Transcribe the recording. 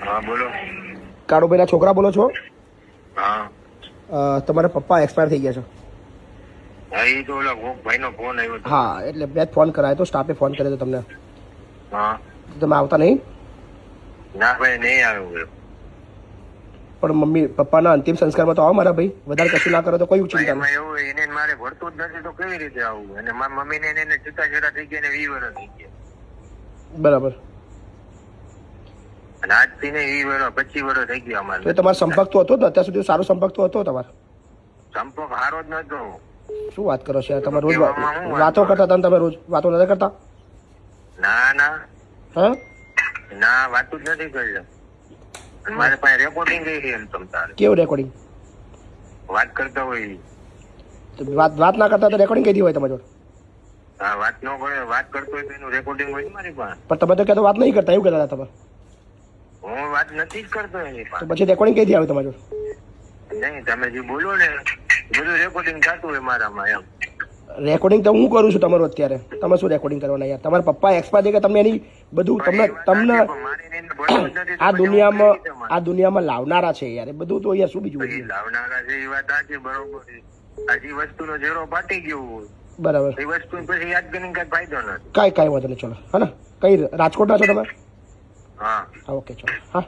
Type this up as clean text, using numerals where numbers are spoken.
હા બોલો. કાળુભાઈના છોકરા બોલો છો? હા તમારા પપ્પા એક્સપાયર થઈ ગયા છે. હા એ તો ઓલા ભાઈનો ફોન આવ્યો હતો. હા એટલે મેં જ ફોન કરાયો તો, સ્ટાફે ફોન કર્યો હતો તમને. હા તમે આવતા નહીં? ના ભાઈ નહીં આવ્યો. પણ મમ્મી પપ્પાના અંતિમ સંસ્કારમાં તો આવો મારા ભાઈ. વધારે કશું ના કરો તો કોઈ ચિંતા એમાં નહીં. એવું એને મારે ભરતું જ નથી તો કેવી રીતે આવું? અને મારી મમ્મીને એને છૂટાછેડા થઈ ગયા ને 20 વર્ષ થઈ ગયા. બરાબર. અને આજથી ને 20 વર્ષ 25 વર્ષ થઈ ગયા અમારે. તો તમારો સંપર્ક તો હતો જ ને અત્યાર સુધી? સારો સંપર્ક તો હતો તમારો? સંપર્ક સારો જ નતો. શું વાત કરો છો તમે? રોજ વાતો કરતા હતા ને તમે? રોજ વાતો નથી કરતા? ના ના હા ના વાતું જ નથી કરી. મારે પાસે રેકોર્ડિંગ ગઈ એમ તમતારે કેવું રેકોર્ડિંગ? વાત કરતા હોય. વાત ના કરતા તો રેકોર્ડિંગ કઈ હોય તમારી જોડે? હા વાત ન કરે, વાત કરતો હોય તો એનું રેકોર્ડિંગ હોય મારી પાસે. પણ તમે તો કહેતો વાત નહીં કરતા એવું કહેતા હતા તમે. હું વાત નથી જ કરતો એની તો પાસે. પછી રેકોર્ડિંગ કઈથી આવે તમારી જોડે? નહીં તમે જે બોલો ને બધું રેકોર્ડિંગ થતું હોય મારામાં એમ. રેકોર્ડિંગ તો હું કરું છું તમારું અત્યારે. તમે શું રેકોર્ડિંગ કરવાના યાર? તમારા પપ્પા એક્સપાયર થઈ ગયા, તમને એની બધું તમને આ દુનિયામાં લાવનારા છે યાર. એ બધું તો યાર શું બીજું બધું લાવનારા છે એ વાત સાચી, બરોબર. હજી વસ્તુનો ઝેરો ફાટી ગયો હોય બરાબર. એ વસ્તુ પછી યાદ કરીને કઈ ફાયદો નથી. કાંઈ વાંધો નહીં. ચલો હા ને, કઈ રાજકોટના છો તમે? હા હા ઓકે ચલો હા.